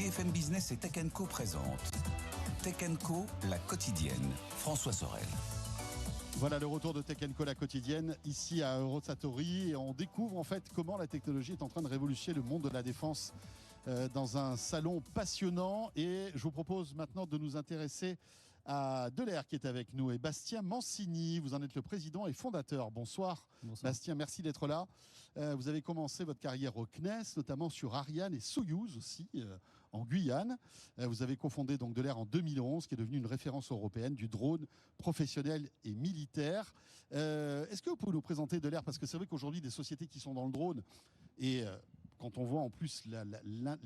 BFM Business et Tech Co présente Tech Co, la quotidienne. François Sorel. Voilà le retour de Tech Co, la quotidienne, ici à Eurosatory. Et on découvre en fait comment la technologie est en train de révolutionner le monde de la défense dans un salon passionnant. Et je vous propose maintenant de nous intéresser à Delair qui est avec nous et Bastien Mancini. Vous en êtes le président et fondateur. Bonsoir. Bonsoir. Bastien, merci d'être là. Vous avez commencé votre carrière au CNES, notamment sur Ariane et Soyouz aussi, en Guyane. Vous avez cofondé donc Delair en 2011, qui est devenu une référence européenne du drone professionnel et militaire. Est-ce que vous pouvez nous présenter Delair? Parce que c'est vrai qu'aujourd'hui, des sociétés qui sont dans le drone et quand on voit en plus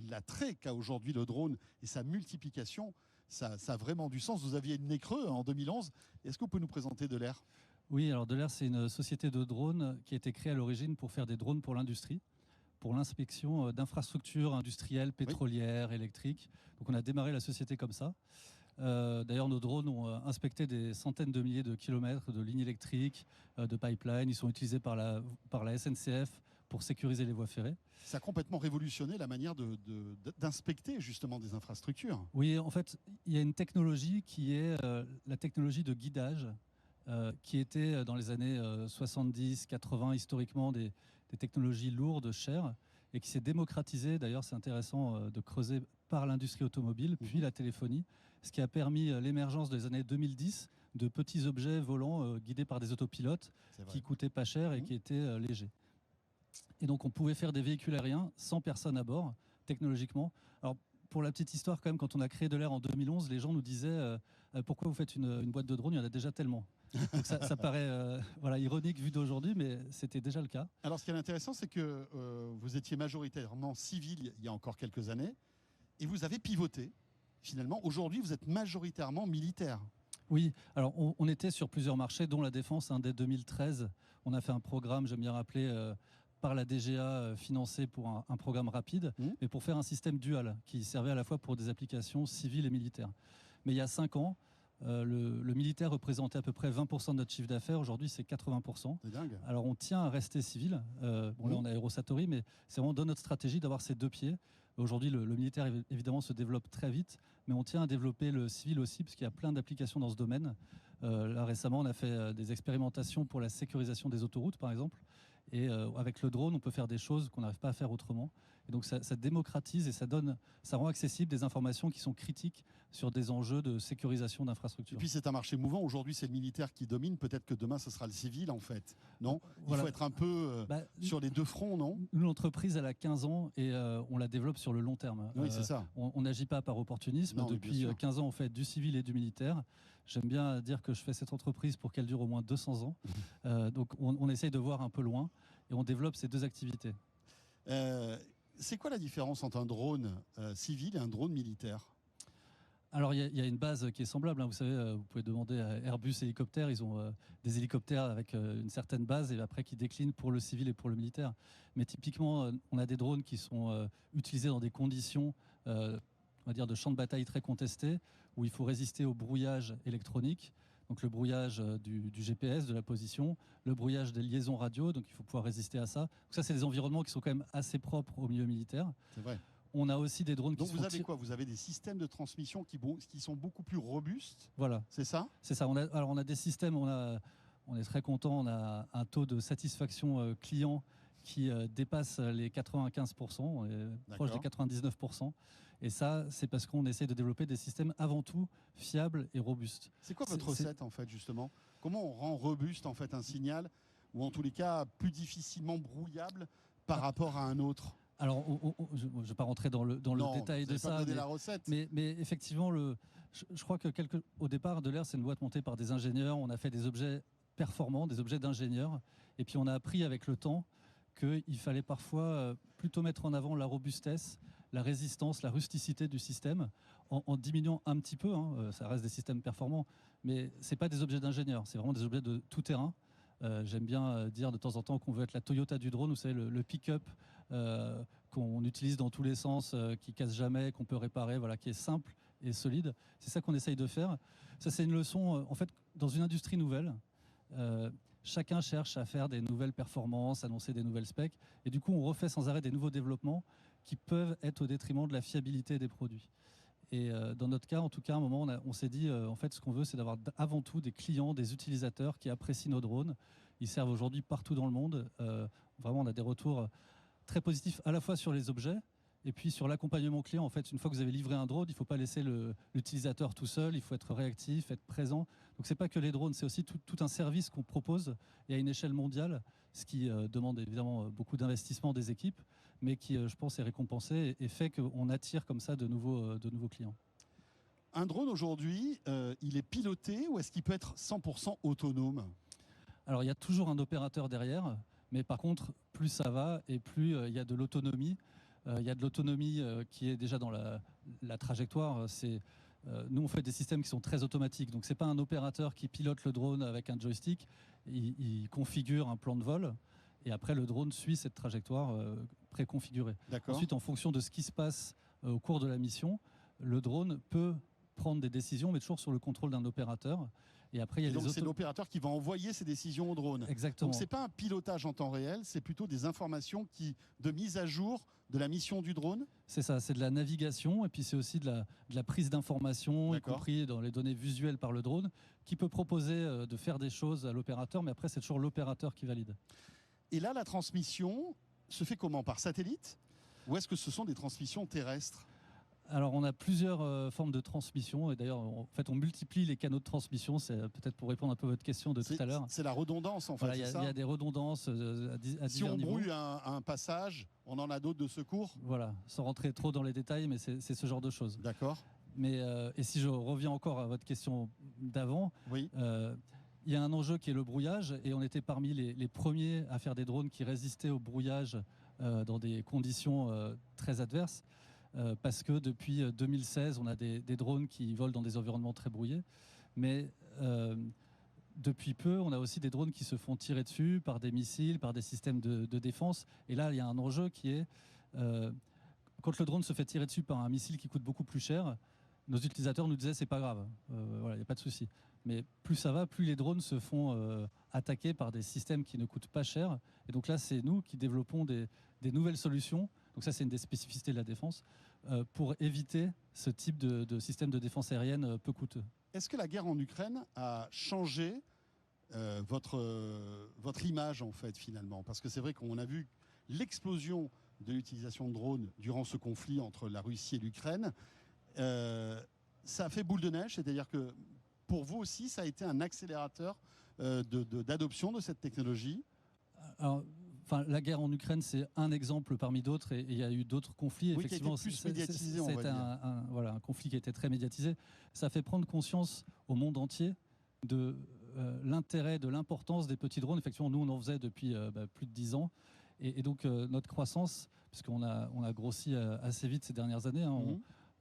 l'attrait qu'a aujourd'hui le drone et sa multiplication, ça a vraiment du sens. Vous aviez le nez creux en 2011. Est-ce que vous pouvez nous présenter Delair? Oui, alors Delair, c'est une société de drones qui a été créée à l'origine pour faire des drones pour l'industrie, pour l'inspection d'infrastructures industrielles, pétrolières, électriques. Donc on a démarré la société comme ça. D'ailleurs, nos drones ont inspecté des centaines de milliers de kilomètres de lignes électriques, de pipelines. Ils sont utilisés par la SNCF pour sécuriser les voies ferrées. Ça a complètement révolutionné la manière d'inspecter justement des infrastructures. Oui, en fait, il y a une technologie qui est la technologie de guidage, qui était dans les années 70-80 historiquement des technologies lourdes, chères, et qui s'est démocratisée. D'ailleurs, c'est intéressant de creuser par l'industrie automobile, puis la téléphonie, ce qui a permis l'émergence des années 2010 de petits objets volants guidés par des autopilotes qui coûtaient pas cher et qui étaient légers. Et donc, on pouvait faire des véhicules aériens sans personne à bord, technologiquement. Alors, pour la petite histoire, quand même, quand on a créé Delair en 2011, les gens nous disaient pourquoi vous faites une boîte de drone? Il y en a déjà tellement. Donc ça paraît ironique vu d'aujourd'hui, mais c'était déjà le cas. Alors, ce qui est intéressant, c'est que vous étiez majoritairement civil il y a encore quelques années, et vous avez pivoté. Finalement, aujourd'hui, vous êtes majoritairement militaire. Oui, alors on était sur plusieurs marchés, dont la défense. Dès 2013, on a fait un programme, j'aime bien rappeler, par la DGA, financé pour un programme rapide, mais pour faire un système dual qui servait à la fois pour des applications civiles et militaires. Mais il y a 5 ans, le militaire représentait à peu près 20% de notre chiffre d'affaires. Aujourd'hui, c'est 80%. C'est dingue. Alors, on tient à rester civil. Là, on a Eurosatory, mais c'est vraiment dans notre stratégie d'avoir ces deux pieds. Aujourd'hui, le militaire, évidemment, se développe très vite, mais on tient à développer le civil aussi, parce qu'il y a plein d'applications dans ce domaine. Là, récemment, on a fait des expérimentations pour la sécurisation des autoroutes, par exemple. Et avec le drone, on peut faire des choses qu'on n'arrive pas à faire autrement. Et donc, ça démocratise et ça rend accessible des informations qui sont critiques sur des enjeux de sécurisation d'infrastructures. Et puis, c'est un marché mouvant. Aujourd'hui, c'est le militaire qui domine. Peut-être que demain, ce sera le civil, en fait. Non ? Il faut être un peu sur les deux fronts, non ? Nous, l'entreprise, elle a 15 ans et on la développe sur le long terme. Oui, c'est ça. On n'agit pas par opportunisme. Non, depuis 15 ans, on fait du civil et du militaire. J'aime bien dire que je fais cette entreprise pour qu'elle dure au moins 200 ans. Donc, on essaye de voir un peu loin et on développe ces deux activités. C'est quoi la différence entre un drone civil et un drone militaire ? Alors, il y a une base qui est semblable. Vous savez, vous pouvez demander à Airbus Hélicoptères. Ils ont des hélicoptères avec une certaine base et après qui déclinent pour le civil et pour le militaire. Mais typiquement, on a des drones qui sont utilisés dans des conditions, on va dire, de champs de bataille très contestés, où il faut résister au brouillage électronique. Donc le brouillage du GPS, de la position, le brouillage des liaisons radio, donc il faut pouvoir résister à ça. Donc ça, c'est des environnements qui sont quand même assez propres au milieu militaire. C'est vrai. On a aussi des drones qui sont... Donc vous avez quoi ? Vous avez des systèmes de transmission qui sont beaucoup plus robustes. Voilà. C'est ça ? C'est ça. On a des systèmes, on est très content, on a un taux de satisfaction client qui dépasse les 95%, on est proche des 99%. Et ça, c'est parce qu'on essaie de développer des systèmes avant tout fiables et robustes. C'est quoi votre recette en fait justement ? Comment on rend robuste en fait un signal, ou en tous les cas plus difficilement brouillable par rapport à un autre ? Alors, je ne vais pas rentrer dans le détail de ça, la recette. Mais effectivement, je crois que au départ, Delair, c'est une boîte montée par des ingénieurs. On a fait des objets performants, des objets d'ingénieurs. Et puis, on a appris avec le temps qu'il fallait parfois plutôt mettre en avant la robustesse, la résistance, la rusticité du système, en diminuant un petit peu. Ça reste des systèmes performants, mais ce n'est pas des objets d'ingénieurs, c'est vraiment des objets de tout terrain. J'aime bien dire de temps en temps qu'on veut être la Toyota du drone, vous savez, le pick-up qu'on utilise dans tous les sens, qui casse jamais, qu'on peut réparer, voilà, qui est simple et solide. C'est ça qu'on essaye de faire. Ça, c'est une leçon, en fait, dans une industrie nouvelle. chacun cherche à faire des nouvelles performances, annoncer des nouvelles specs, et du coup on refait sans arrêt des nouveaux développements qui peuvent être au détriment de la fiabilité des produits. Et dans notre cas, en tout cas, à un moment, on s'est dit, en fait, ce qu'on veut, c'est d'avoir avant tout des clients, des utilisateurs qui apprécient nos drones. Ils servent aujourd'hui partout dans le monde. Vraiment, on a des retours très positifs à la fois sur les objets et puis sur l'accompagnement client. En fait, une fois que vous avez livré un drone, il ne faut pas laisser l'utilisateur tout seul. Il faut être réactif, être présent. Donc, ce n'est pas que les drones, c'est aussi tout un service qu'on propose et à une échelle mondiale, ce qui demande évidemment beaucoup d'investissement des équipes, mais qui, je pense, est récompensé et fait qu'on attire comme ça de nouveaux clients. Un drone aujourd'hui, il est piloté ou est-ce qu'il peut être 100% autonome? Alors, il y a toujours un opérateur derrière, mais par contre, plus ça va et plus il y a de l'autonomie. Il y a de l'autonomie qui est déjà dans la trajectoire. Nous, on fait des systèmes qui sont très automatiques. Donc, ce n'est pas un opérateur qui pilote le drone avec un joystick. Il configure un plan de vol. Et après, le drone suit cette trajectoire préconfigurée. Ensuite, en fonction de ce qui se passe au cours de la mission, le drone peut prendre des décisions, mais toujours sur le contrôle d'un opérateur. Et après, donc, c'est l'opérateur qui va envoyer ses décisions au drone. Exactement. Donc, ce n'est pas un pilotage en temps réel, c'est plutôt des informations de mise à jour de la mission du drone. C'est ça, c'est de la navigation et puis c'est aussi de la prise d'informations, y compris dans les données visuelles par le drone, qui peut proposer de faire des choses à l'opérateur, mais après, c'est toujours l'opérateur qui valide. Et là, la transmission se fait comment? Par satellite? Ou est-ce que ce sont des transmissions terrestres? Alors, on a plusieurs formes de transmission. Et d'ailleurs, en fait, on multiplie les canaux de transmission. C'est peut-être pour répondre un peu à votre question de tout à l'heure. C'est la redondance, en fait. Voilà, il y a des redondances à divers niveaux. Si on brouille un passage, on en a d'autres de secours? Voilà, sans rentrer trop dans les détails, mais c'est ce genre de choses. D'accord. Mais, et si je reviens encore à votre question d'avant, oui. Il y a un enjeu qui est le brouillage. Et on était parmi les premiers à faire des drones qui résistaient au brouillage dans des conditions très adverses. Parce que depuis 2016, on a des drones qui volent dans des environnements très brouillés. Mais depuis peu, on a aussi des drones qui se font tirer dessus par des missiles, par des systèmes de défense. Et là, il y a un enjeu qui est, quand le drone se fait tirer dessus par un missile qui coûte beaucoup plus cher, nos utilisateurs nous disaient c'est pas grave, voilà, il n'y a pas de souci. Mais plus ça va, plus les drones se font attaquer par des systèmes qui ne coûtent pas cher. Et donc là, c'est nous qui développons des nouvelles solutions. Donc ça, c'est une des spécificités de la défense, pour éviter ce type de système de défense aérienne peu coûteux. Est-ce que la guerre en Ukraine a changé votre image, en fait, finalement? Parce que c'est vrai qu'on a vu l'explosion de l'utilisation de drones durant ce conflit entre la Russie et l'Ukraine. Ça a fait boule de neige, c'est-à-dire que pour vous aussi, ça a été un accélérateur d'adoption de cette technologie? Alors, la guerre en Ukraine, c'est un exemple parmi d'autres, et il y a eu d'autres conflits. Oui, effectivement, qui a été plus médiatisé, on va dire. Voilà, un conflit qui a été très médiatisé. Ça fait prendre conscience au monde entier de l'intérêt, de l'importance des petits drones. Effectivement, nous, on en faisait depuis plus de 10 ans. Et donc, notre croissance, puisqu'on a grossi assez vite ces dernières années, hein,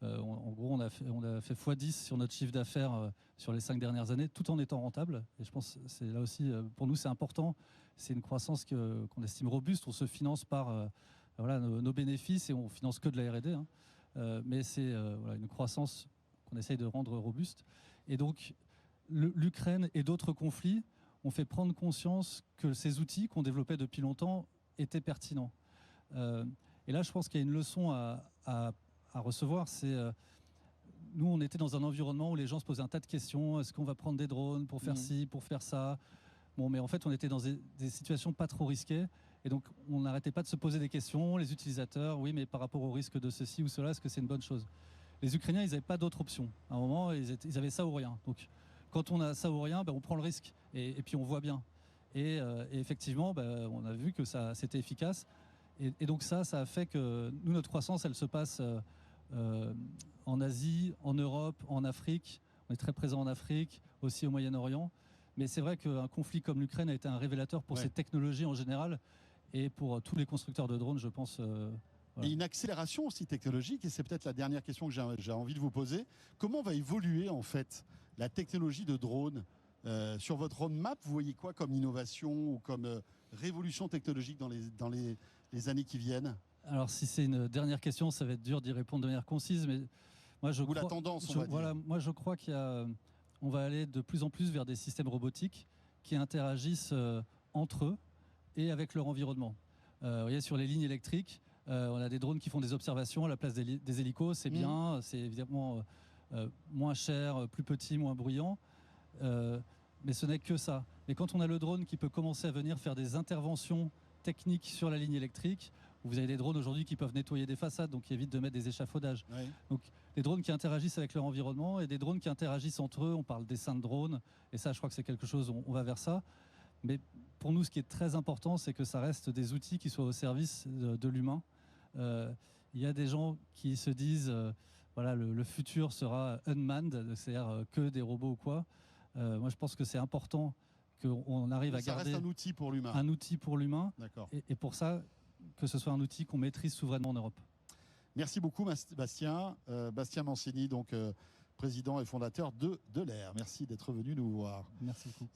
en gros, on a fait x10 sur notre chiffre d'affaires sur les 5 dernières années, tout en étant rentable. Et je pense que c'est là aussi, pour nous, c'est important. C'est une croissance qu'on estime robuste. On se finance par nos bénéfices et on finance que de la R&D. Hein. Mais c'est une croissance qu'on essaye de rendre robuste. Et donc, l'Ukraine et d'autres conflits ont fait prendre conscience que ces outils qu'on développait depuis longtemps étaient pertinents. Et là, je pense qu'il y a une leçon à recevoir. C'est nous, on était dans un environnement où les gens se posaient un tas de questions. Est-ce qu'on va prendre des drones pour faire ci, pour faire ça? Bon, mais en fait, on était dans des situations pas trop risquées. Et donc, on n'arrêtait pas de se poser des questions. Les utilisateurs, oui, mais par rapport au risque de ceci ou cela, est-ce que c'est une bonne chose? Les Ukrainiens, ils n'avaient pas d'autre option. À un moment, ils avaient ça ou rien. Donc, quand on a ça ou rien, on prend le risque. Et puis, on voit bien. Et effectivement, on a vu que c'était efficace. Et donc, ça a fait que nous, notre croissance, elle se passe en Asie, en Europe, en Afrique. On est très présent en Afrique, aussi au Moyen-Orient. Mais c'est vrai qu'un conflit comme l'Ukraine a été un révélateur pour ces technologies en général et pour tous les constructeurs de drones, je pense. Voilà. Et une accélération aussi technologique, et c'est peut-être la dernière question que j'ai envie de vous poser. Comment va évoluer en fait la technologie de drone sur votre roadmap? Vous voyez quoi comme innovation ou comme révolution technologique dans les années qui viennent? Alors si c'est une dernière question, ça va être dur d'y répondre de manière concise, mais moi je crois, la tendance, on va dire. Voilà, moi je crois qu'on va aller de plus en plus vers des systèmes robotiques qui interagissent entre eux et avec leur environnement. Vous voyez, sur les lignes électriques, on a des drones qui font des observations à la place des hélicos. C'est bien, c'est évidemment moins cher, plus petit, moins bruyant. Mais ce n'est que ça. Mais quand on a le drone qui peut commencer à venir faire des interventions techniques sur la ligne électrique, vous avez des drones aujourd'hui qui peuvent nettoyer des façades, donc qui évitent de mettre des échafaudages. Oui. Donc des drones qui interagissent avec leur environnement et des drones qui interagissent entre eux. On parle d'essaims de drones, et ça, je crois que c'est quelque chose, on va vers ça. Mais pour nous, ce qui est très important, c'est que ça reste des outils qui soient au service de l'humain. Il y a des gens qui se disent, voilà, le futur sera unmanned, c'est-à-dire que des robots ou quoi. Moi, je pense que c'est important qu'on arrive à garder... Ça reste un outil pour l'humain. Un outil pour l'humain. D'accord. Et pour ça, que ce soit un outil qu'on maîtrise souverainement en Europe. Merci beaucoup, Bastien. Bastien Mancini, donc président et fondateur de l'Air. Merci d'être venu nous voir. Merci beaucoup.